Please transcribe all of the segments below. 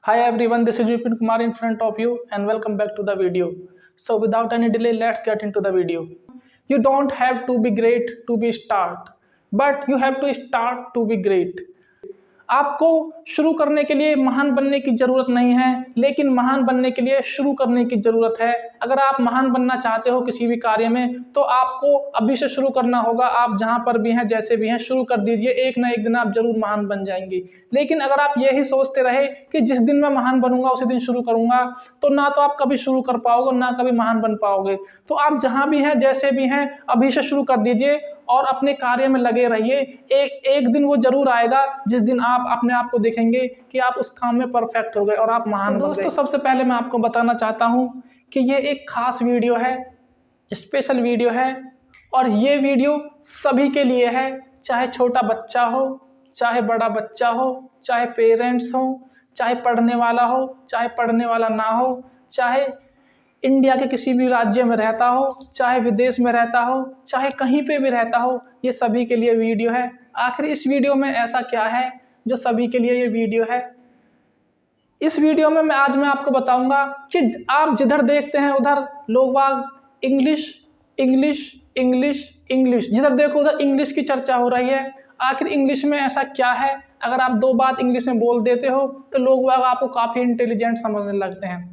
Hi everyone, this is Vipin Kumar in front of you and welcome back to the video. So without any delay, let's get into the video. You don't have to be great to be start, but you have to start to be great. आपको शुरू करने के लिए महान बनने की जरूरत नहीं है, लेकिन महान बनने के लिए शुरू करने की जरूरत है। अगर आप महान बनना चाहते हो किसी भी कार्य में, तो आपको अभी से शुरू करना होगा। आप जहां पर भी हैं, जैसे भी हैं, शुरू कर दीजिए। एक ना एक दिन आप जरूर महान बन जाएंगे। लेकिन अगर आप यही सोचते रहे कि जिस दिन मैं महान बनूंगा उसी दिन शुरू करूंगा, तो ना तो आप कभी शुरू कर पाओगे, ना कभी महान बन पाओगे। तो आप जहां भी हैं, जैसे भी हैं, अभी से शुरू कर दीजिए और अपने कार्य में लगे रहिए। एक दिन वो जरूर आएगा जिस दिन आप अपने आप को देखेंगे कि आप उस काम में परफेक्ट हो गए और आप महान बन गए। दोस्तों, सबसे पहले मैं आपको बताना चाहता हूं कि ये एक खास वीडियो है, स्पेशल वीडियो है, और ये वीडियो सभी के लिए है। चाहे छोटा बच्चा हो, चाहे बड़ा बच्चा हो, चाहे पेरेंट्स हो, चाहे पढ़ने वाला हो, चाहे पढ़ने वाला ना हो, चाहे इंडिया के किसी भी राज्य में रहता हो, चाहे विदेश में रहता हो, चाहे कहीं पे भी रहता हो, ये सभी के लिए वीडियो है। आखिर इस वीडियो में ऐसा क्या है जो सभी के लिए ये वीडियो है? इस वीडियो में मैं आपको बताऊंगा कि आप जिधर देखते हैं उधर लोग बाग इंग्लिश इंग्लिश इंग्लिश इंग्लिश, जिधर देखो उधर इंग्लिश की चर्चा हो रही है। आखिर इंग्लिश में ऐसा क्या है? अगर आप दो बात इंग्लिश में बोल देते हो तो लोग बाग आपको काफ़ी इंटेलिजेंट समझने लगते हैं।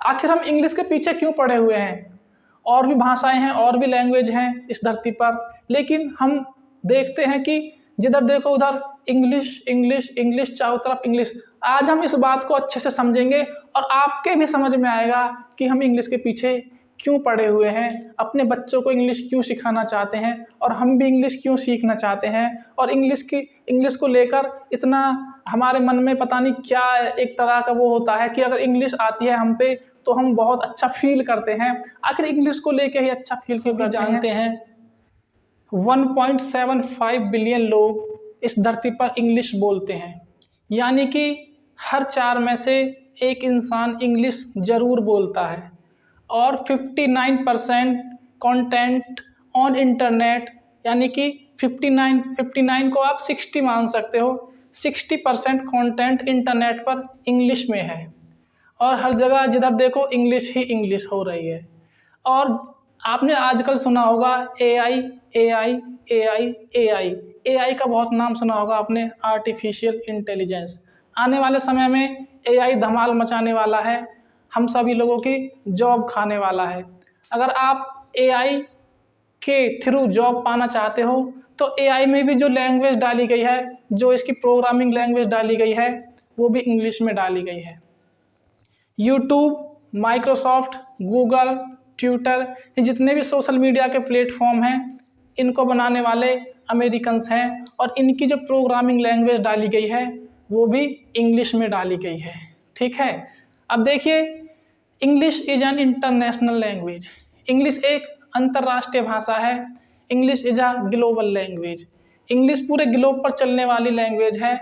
आखिर हम इंग्लिश के पीछे क्यों पड़े हुए हैं? और भी भाषाएं हैं, और भी लैंग्वेज हैं इस धरती पर, लेकिन हम देखते हैं कि जिधर देखो उधर इंग्लिश इंग्लिश इंग्लिश, चारों तरफ इंग्लिश। आज हम इस बात को अच्छे से समझेंगे और आपके भी समझ में आएगा कि हम इंग्लिश के पीछे क्यों पड़े हुए हैं, अपने बच्चों को इंग्लिश क्यों सिखाना चाहते हैं, और हम भी इंग्लिश क्यों सीखना चाहते हैं। और इंग्लिश को लेकर इतना हमारे मन में पता नहीं क्या एक तरह का वो होता है कि अगर इंग्लिश आती है हम पे तो हम बहुत अच्छा फील करते हैं। आखिर इंग्लिश को लेके ही अच्छा फील क्यों करते हैं? जानते हैं 1.75 बिलियन लोग इस धरती पर इंग्लिश बोलते हैं, यानी कि हर 4 में से एक इंसान इंग्लिश जरूर बोलता है। और 59% कंटेंट ऑन इंटरनेट, यानी कि 59 को आप 60 मान सकते हो, 60% कंटेंट इंटरनेट पर इंग्लिश में है। और हर जगह जिधर देखो इंग्लिश ही इंग्लिश हो रही है। और आपने आजकल सुना होगा AI AI AI AI AI का बहुत नाम सुना होगा आपने, आर्टिफिशियल इंटेलिजेंस। आने वाले समय में एआई धमाल मचाने वाला है, हम सभी लोगों की जॉब खाने वाला है। अगर आप एआई के थ्रू जॉब पाना चाहते हो तो एआई में भी जो लैंग्वेज डाली गई है, जो इसकी प्रोग्रामिंग लैंग्वेज डाली गई है, वो भी इंग्लिश में डाली गई है। यूट्यूब, माइक्रोसॉफ्ट, गूगल, ट्विटर, ये जितने भी सोशल मीडिया के प्लेटफॉर्म हैं, इनको बनाने वाले अमेरिकन्स हैं, और इनकी जो प्रोग्रामिंग लैंग्वेज डाली गई है वो भी इंग्लिश में डाली गई है। ठीक है, अब देखिए, English is an international language. English एक अंतर्राष्ट्रीय भाषा है। English is a global language. English पूरे ग्लोब पर चलने वाली लैंग्वेज है।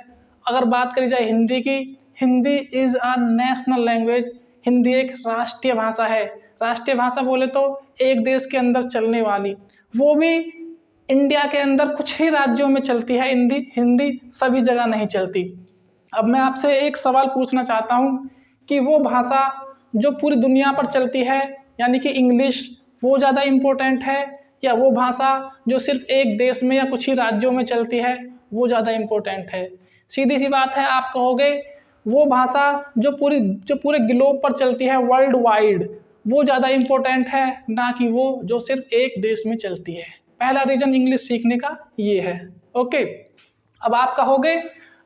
अगर बात करी जाए हिंदी की, Hindi is a national language. Hindi एक राष्ट्रीय भाषा है। राष्ट्रीय भाषा बोले तो एक देश के अंदर चलने वाली, वो भी इंडिया के अंदर कुछ ही राज्यों में चलती है हिंदी सभी जगह नहीं चलती। अब मैं आपसे एक सवाल पूछना चाहता हूँ कि वो भाषा जो पूरी दुनिया पर चलती है, यानी कि इंग्लिश, वो ज़्यादा इम्पोर्टेंट है, या वो भाषा जो सिर्फ एक देश में या कुछ ही राज्यों में चलती है वो ज़्यादा इम्पोर्टेंट है? सीधी सी बात है, आप कहोगे वो भाषा जो पूरे ग्लोब पर चलती है, वर्ल्ड वाइड, वो ज़्यादा इम्पोर्टेंट है, ना कि वो जो सिर्फ एक देश में चलती है। पहला रीजन इंग्लिश सीखने का ये है। ओके, अब आप कहोगे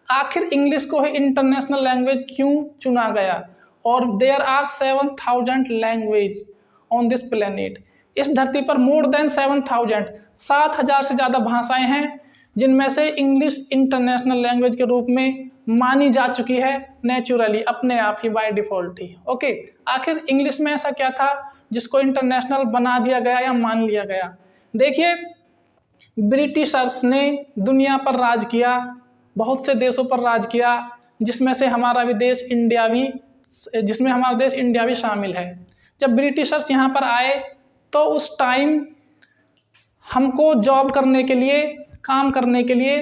आखिर इंग्लिश को ही इंटरनेशनल लैंग्वेज क्यों चुना गया? और there are 7000 language on this planet. इस धरती पर मोर देन 7,000 से ज़्यादा भाषाएं हैं, जिनमें से इंग्लिश इंटरनेशनल लैंग्वेज के रूप में मानी जा चुकी है नेचुरली, अपने आप ही, बाय डिफ़ॉल्ट ही। ओके, आखिर इंग्लिश में ऐसा क्या था जिसको इंटरनेशनल बना दिया गया या मान लिया गया? देखिए, ब्रिटिशर्स ने दुनिया पर राज किया, बहुत से देशों पर राज किया, जिसमें हमारा देश इंडिया भी शामिल है। जब ब्रिटिशर्स यहाँ पर आए तो उस टाइम हमको जॉब करने के लिए, काम करने के लिए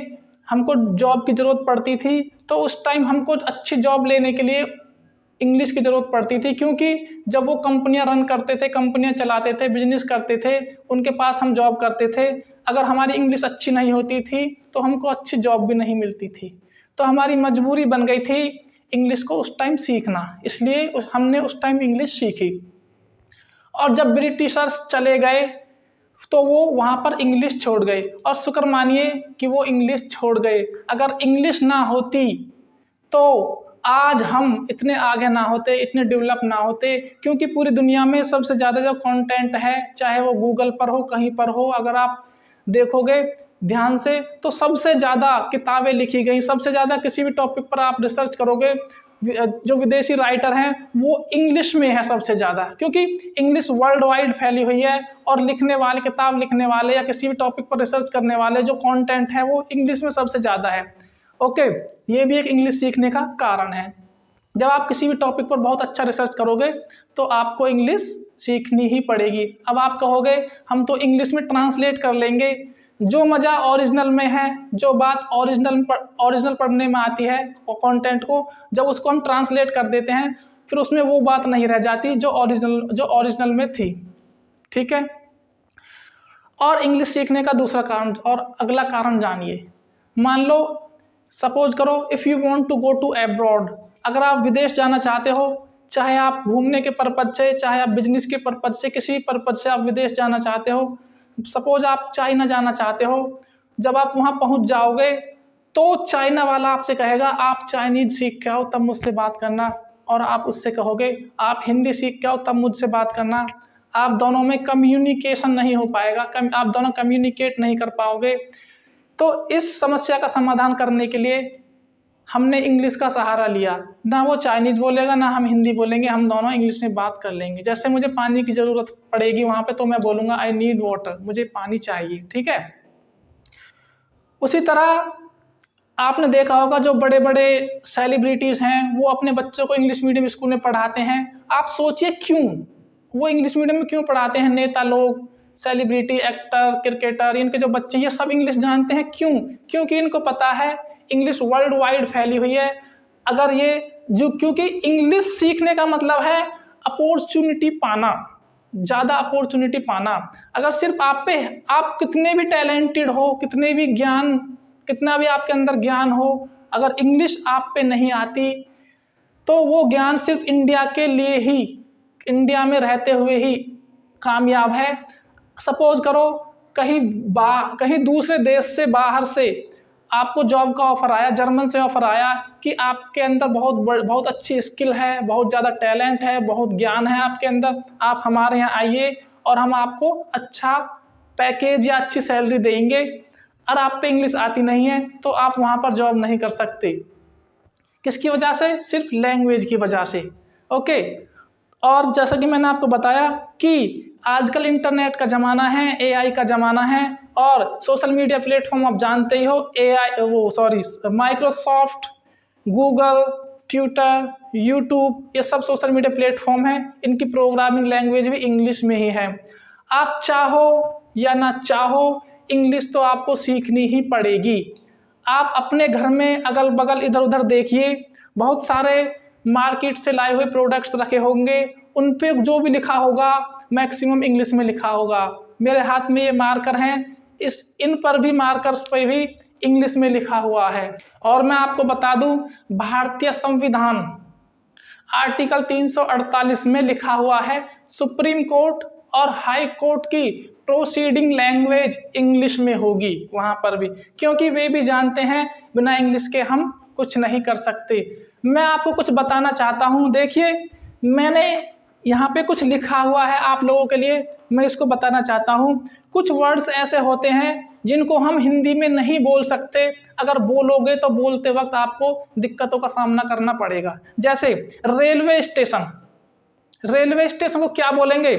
हमको जॉब की ज़रूरत पड़ती थी, तो उस टाइम हमको अच्छी जॉब लेने के लिए इंग्लिश की ज़रूरत पड़ती थी, क्योंकि जब वो कंपनियां रन करते थे, कंपनियां चलाते थे, बिजनेस करते थे, उनके पास हम जॉब करते थे। अगर हमारी इंग्लिश अच्छी नहीं होती थी तो हमको अच्छी जॉब भी नहीं मिलती थी। तो हमारी मजबूरी बन गई थी इंग्लिश को उस टाइम सीखना, इसलिए हमने उस टाइम इंग्लिश सीखी। और जब ब्रिटिशर्स चले गए तो वो वहाँ पर इंग्लिश छोड़ गए, और शुक्र मानिए कि वो इंग्लिश छोड़ गए। अगर इंग्लिश ना होती तो आज हम इतने आगे ना होते, इतने डेवलप ना होते, क्योंकि पूरी दुनिया में सबसे ज़्यादा जो कंटेंट है, चाहे वो गूगल पर हो, कहीं पर हो, अगर आप देखोगे ध्यान से तो सबसे ज़्यादा किताबें लिखी गई, सबसे ज़्यादा किसी भी टॉपिक पर आप रिसर्च करोगे, जो विदेशी राइटर हैं वो इंग्लिश में है सबसे ज़्यादा, क्योंकि इंग्लिश वर्ल्ड वाइड फैली हुई है, और लिखने वाले, किताब लिखने वाले या किसी भी टॉपिक पर रिसर्च करने वाले जो कंटेंट है वो इंग्लिश में सबसे ज़्यादा है। ओके, ये भी एक इंग्लिश सीखने का कारण है। जब आप किसी भी टॉपिक पर बहुत अच्छा रिसर्च करोगे तो आपको इंग्लिश सीखनी ही पड़ेगी। अब आप कहोगे हम तो इंग्लिश में ट्रांसलेट कर लेंगे, जो मज़ा ओरिजिनल में है, जो बात ओरिजिनल पढ़ने में आती है कंटेंट को, जब उसको हम ट्रांसलेट कर देते हैं फिर उसमें वो बात नहीं रह जाती जो ओरिजिनल में थी। ठीक है। और इंग्लिश सीखने का दूसरा कारण और अगला कारण जानिए। मान लो, सपोज करो, if you want to go to abroad, अगर आप विदेश जाना चाहते हो, चाहे आप घूमने के पर्पज से, चाहे आप बिजनेस के पर्पज से, किसी भी पर्पज से आप विदेश जाना चाहते हो, सपोज आप चाइना जाना चाहते हो, जब आप वहाँ पहुँच जाओगे तो चाइना वाला आपसे कहेगा आप चाइनीज सीख के आओ तब मुझसे बात करना, और आप उससे कहोगे आप हिंदी सीख के आओ तब मुझसे बात करना। आप दोनों में कम्युनिकेशन नहीं हो पाएगा, आप दोनों कम्युनिकेट नहीं कर पाओगे। तो इस समस्या का समाधान करने के लिए हमने इंग्लिश का सहारा लिया। ना वो चाइनीज बोलेगा ना हम हिंदी बोलेंगे, हम दोनों इंग्लिश में बात कर लेंगे। जैसे मुझे पानी की ज़रूरत पड़ेगी वहाँ पे तो मैं बोलूँगा आई नीड वाटर, मुझे पानी चाहिए। ठीक है। उसी तरह आपने देखा होगा जो बड़े बड़े सेलिब्रिटीज़ हैं वो अपने बच्चों को इंग्लिश मीडियम स्कूल में पढ़ाते हैं। आप सोचिए क्यों वो इंग्लिश मीडियम में क्यों पढ़ाते हैं। नेता लोग, सेलिब्रिटी, एक्टर, क्रिकेटर, इनके जो बच्चे ये सब इंग्लिश जानते हैं। क्यों? क्योंकि इनको पता है इंग्लिश वर्ल्ड वाइड फैली हुई है। अगर ये क्योंकि इंग्लिश सीखने का मतलब है अपॉर्चुनिटी पाना, ज़्यादा अपॉर्चुनिटी पाना। अगर सिर्फ आप कितने भी टैलेंटेड हो, कितना भी आपके अंदर ज्ञान हो, अगर इंग्लिश आप पे नहीं आती तो वो ज्ञान सिर्फ इंडिया के लिए ही, इंडिया में रहते हुए ही कामयाब है। सपोज करो कहीं दूसरे देश से, बाहर से आपको जॉब का ऑफर आया, जर्मन से ऑफर आया कि आपके अंदर बहुत अच्छी स्किल है, बहुत ज़्यादा टैलेंट है, बहुत ज्ञान है आपके अंदर, आप हमारे यहाँ आइए और हम आपको अच्छा पैकेज या अच्छी सैलरी देंगे। और आप पे इंग्लिश आती नहीं है तो आप वहाँ पर जॉब नहीं कर सकते। किसकी वजह से? सिर्फ लैंग्वेज की वजह से। ओके। और जैसा कि मैंने आपको बताया कि आजकल इंटरनेट का ज़माना है, एआई का ज़माना है, और सोशल मीडिया प्लेटफॉर्म आप जानते ही हो, माइक्रोसॉफ्ट, गूगल, ट्विटर, यूट्यूब, ये सब सोशल मीडिया प्लेटफॉर्म हैं। इनकी प्रोग्रामिंग लैंग्वेज भी इंग्लिश में ही है। आप चाहो या ना चाहो इंग्लिश तो आपको सीखनी ही पड़ेगी। आप अपने घर में अगल बगल इधर उधर देखिए, बहुत सारे मार्केट से लाए हुए प्रोडक्ट्स रखे होंगे, उन पे जो भी लिखा होगा मैक्सिमम इंग्लिश में लिखा होगा। मेरे हाथ में ये मार्कर हैं, इन पर भी, मार्कर्स पे भी इंग्लिश में लिखा हुआ है। और मैं आपको बता दूं, भारतीय संविधान आर्टिकल 348 में लिखा हुआ है सुप्रीम कोर्ट और हाई कोर्ट की प्रोसीडिंग लैंग्वेज इंग्लिश में होगी वहाँ पर भी, क्योंकि वे भी जानते हैं बिना इंग्लिश के हम कुछ नहीं कर सकते। मैं आपको कुछ बताना चाहता हूँ। देखिए, मैंने यहाँ पे कुछ लिखा हुआ है आप लोगों के लिए, मैं इसको बताना चाहता हूँ। कुछ वर्ड्स ऐसे होते हैं जिनको हम हिंदी में नहीं बोल सकते, अगर बोलोगे तो बोलते वक्त आपको दिक्कतों का सामना करना पड़ेगा। जैसे रेलवे स्टेशन, रेलवे स्टेशन को क्या बोलेंगे?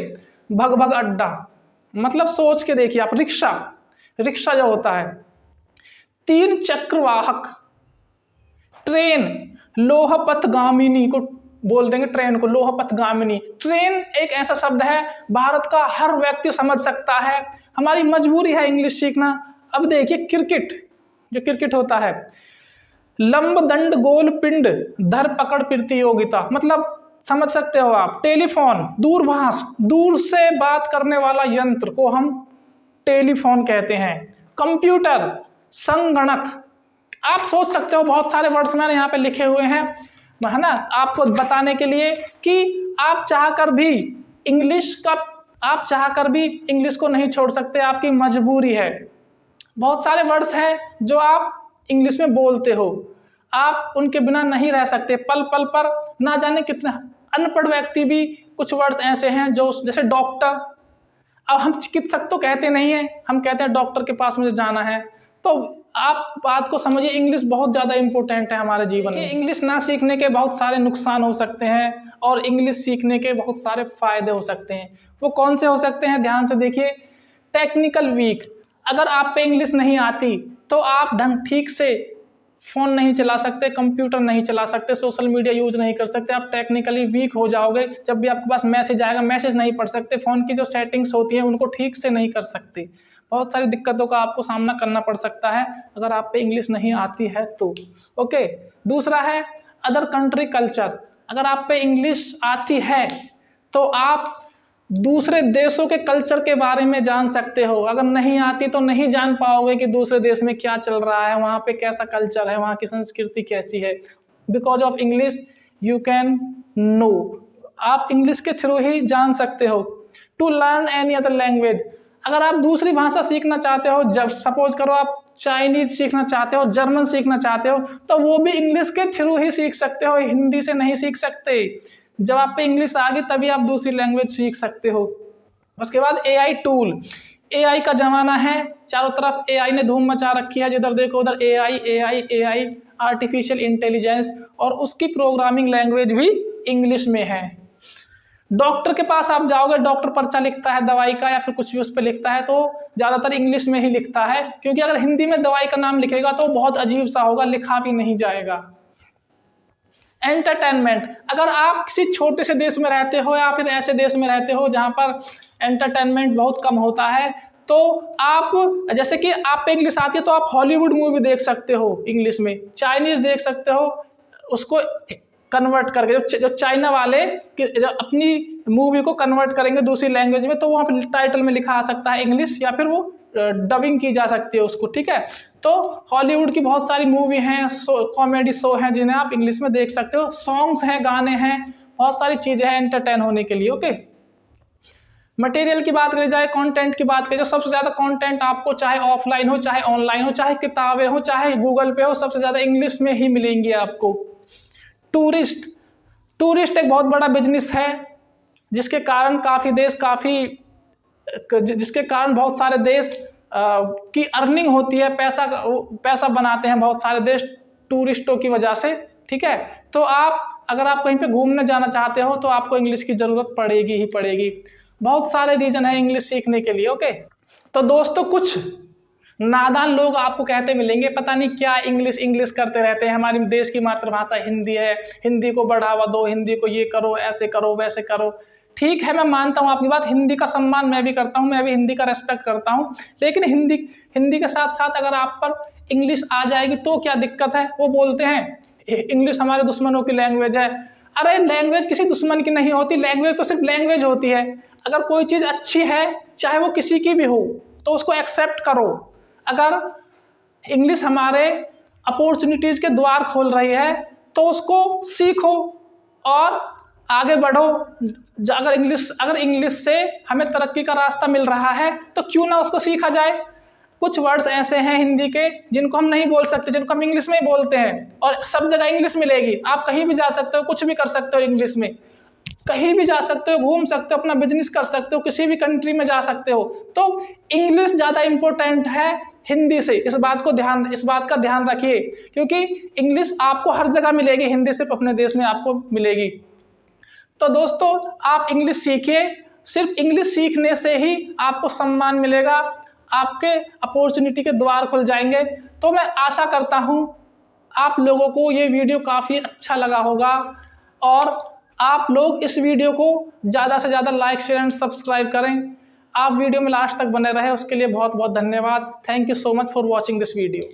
भग भग अड्डा। मतलब सोच के देखिए आप, रिक्शा जो होता है। 3 चक्र वाहक, ट्रेन, लोह पथगामिनी को बोल देंगे, ट्रेन को लोह पथगामिनी। ट्रेन एक ऐसा शब्द है भारत का हर व्यक्ति समझ सकता है, हमारी मजबूरी है इंग्लिश सीखना। अब देखिए क्रिकेट, जो क्रिकेट होता है। लंब दंड गोल पिंड धर पकड़ प्रतियोगिता, मतलब समझ सकते हो आप। टेलीफोन दूरभाष, दूर से बात करने वाला यंत्र को हम टेलीफोन कहते हैं। कंप्यूटर संगणक, आप सोच सकते हो बहुत सारे वर्ड्स मैंने यहाँ पे लिखे हुए हैं, है ना, आपको बताने के लिए कि आप चाहकर भी इंग्लिश को नहीं छोड़ सकते, आपकी मजबूरी है। बहुत सारे वर्ड्स हैं जो आप इंग्लिश में बोलते हो, आप उनके बिना नहीं रह सकते। पल पल पर ना जाने कितने अनपढ़ व्यक्ति भी कुछ वर्ड्स ऐसे हैं जो, जैसे डॉक्टर, अब हम चिकित्सक तो कहते नहीं है, हम कहते हैं डॉक्टर के पास मुझे जाना है। तो आप बात को समझिए, इंग्लिश बहुत ज़्यादा इंपॉर्टेंट है हमारे जीवन में। इंग्लिश ना सीखने के बहुत सारे नुकसान हो सकते हैं और इंग्लिश सीखने के बहुत सारे फायदे हो सकते हैं। वो कौन से हो सकते हैं, ध्यान से देखिए। टेक्निकल वीक, अगर आप पे इंग्लिश नहीं आती तो आप ठीक से फ़ोन नहीं चला सकते, कंप्यूटर नहीं चला सकते, सोशल मीडिया यूज नहीं कर सकते, आप टेक्निकली वीक हो जाओगे। जब भी आपके पास मैसेज आएगा, मैसेज नहीं पढ़ सकते, फ़ोन की जो सेटिंग्स होती हैं उनको ठीक से नहीं कर सकते। बहुत सारी दिक्कतों का आपको सामना करना पड़ सकता है अगर आप पे इंग्लिश नहीं आती है तो। ओके, दूसरा है अदर कंट्री कल्चर। अगर आप पे इंग्लिश आती है तो आप दूसरे देशों के कल्चर के बारे में जान सकते हो। अगर नहीं आती तो नहीं जान पाओगे कि दूसरे देश में क्या चल रहा है, वहाँ पे कैसा कल्चर है, वहाँ की संस्कृति कैसी है। Because of English you can know, आप इंग्लिश के थ्रू ही जान सकते हो। To learn any other language, अगर आप दूसरी भाषा सीखना चाहते हो, जब सपोज करो आप चाइनीज सीखना चाहते हो, जर्मन सीखना चाहते हो, तो वो भी इंग्लिश के थ्रू ही सीख सकते हो, हिंदी से नहीं सीख सकते। जब आप पे इंग्लिश आ गई तभी आप दूसरी लैंग्वेज सीख सकते हो। उसके बाद एआई टूल, एआई का जमाना है, चारों तरफ एआई ने धूम मचा रखी है, जिधर देखो उधर एआई आर्टिफिशियल इंटेलिजेंस, और उसकी प्रोग्रामिंग लैंग्वेज भी इंग्लिश में है। डॉक्टर के पास आप जाओगे, डॉक्टर पर्चा लिखता है दवाई का या फिर कुछ भी उस पर लिखता है तो ज़्यादातर इंग्लिश में ही लिखता है, क्योंकि अगर हिंदी में दवाई का नाम लिखेगा तो बहुत अजीब सा होगा, लिखा भी नहीं जाएगा। एंटरटेनमेंट, अगर आप किसी छोटे से देश में रहते हो या फिर ऐसे देश में रहते हो जहाँ पर एंटरटेनमेंट बहुत कम होता है, तो आप, जैसे कि आप पे इंग्लिश आती है तो आप हॉलीवुड मूवी देख सकते हो इंग्लिश में, चाइनीज देख सकते हो, उसको कन्वर्ट करके, जो चाइना वाले जो अपनी मूवी को कन्वर्ट करेंगे दूसरी लैंग्वेज में तो वहाँ पर टाइटल में लिखा आ सकता है इंग्लिश, या फिर वो डबिंग की जा सकती है उसको, ठीक है। तो हॉलीवुड की बहुत सारी मूवी हैं, कॉमेडी शो हैं जिन्हें आप इंग्लिश में देख सकते हो, सॉन्ग्स हैं, गाने हैं, बहुत सारी चीज़ें हैं एंटरटेन होने के लिए। ओके, मटेरियल की बात करी जाए, कंटेंट की बात करी जाए, सबसे ज़्यादा कंटेंट आपको चाहे ऑफलाइन हो, चाहे ऑनलाइन हो, चाहे किताबें हो, चाहे गूगल पे हो, सबसे ज़्यादा इंग्लिश में ही मिलेंगी आपको। टूरिस्ट एक बहुत बड़ा बिजनेस है जिसके कारण जिसके कारण बहुत सारे देश की अर्निंग होती है, पैसा बनाते हैं बहुत सारे देश टूरिस्टों की वजह से, ठीक है। तो अगर आप कहीं पे घूमने जाना चाहते हो तो आपको इंग्लिश की ज़रूरत पड़ेगी ही पड़ेगी। बहुत सारे रीजन है इंग्लिश सीखने के लिए। ओके, तो दोस्तों कुछ नादान लोग आपको कहते मिलेंगे पता नहीं क्या इंग्लिश करते रहते हैं, हमारी देश की मातृभाषा हिंदी है, हिंदी को बढ़ावा दो, हिंदी को ये करो, ऐसे करो, वैसे करो। ठीक है, मैं मानता हूँ आपकी बात, हिंदी का सम्मान मैं भी करता हूँ, मैं भी हिंदी का रेस्पेक्ट करता हूँ, लेकिन हिंदी के साथ साथ अगर आप पर इंग्लिश आ जाएगी तो क्या दिक्कत है। वो बोलते हैं इंग्लिश हमारे दुश्मनों की लैंग्वेज है। अरे लैंग्वेज किसी दुश्मन की नहीं होती, लैंग्वेज तो सिर्फ लैंग्वेज होती है। अगर कोई चीज़ अच्छी है चाहे वो किसी की भी हो तो उसको एक्सेप्ट करो। अगर इंग्लिश हमारे अपॉर्चुनिटीज़ के द्वार खोल रही है तो उसको सीखो और आगे बढ़ो। अगर इंग्लिश से हमें तरक्की का रास्ता मिल रहा है तो क्यों ना उसको सीखा जाए। कुछ वर्ड्स ऐसे हैं हिंदी के जिनको हम नहीं बोल सकते, जिनको हम इंग्लिश में ही बोलते हैं, और सब जगह इंग्लिश मिलेगी। आप कहीं भी जा सकते हो, कुछ भी कर सकते हो इंग्लिश में, कहीं भी जा सकते हो, घूम सकते हो, अपना बिजनेस कर सकते हो, किसी भी कंट्री में जा सकते हो। तो इंग्लिश ज़्यादा इम्पोर्टेंट है हिंदी से, इस बात का ध्यान रखिए, क्योंकि इंग्लिश आपको हर जगह मिलेगी, हिंदी सिर्फ अपने देश में आपको मिलेगी। तो दोस्तों आप इंग्लिश सीखिए, सिर्फ इंग्लिश सीखने से ही आपको सम्मान मिलेगा, आपके अपॉर्चुनिटी के द्वार खुल जाएंगे। तो मैं आशा करता हूँ आप लोगों को ये वीडियो काफ़ी अच्छा लगा होगा और आप लोग इस वीडियो को ज़्यादा से ज़्यादा लाइक, शेयर एंड सब्सक्राइब करें। आप वीडियो में लास्ट तक बने रहे उसके लिए बहुत बहुत धन्यवाद। Thank you so much for watching this video.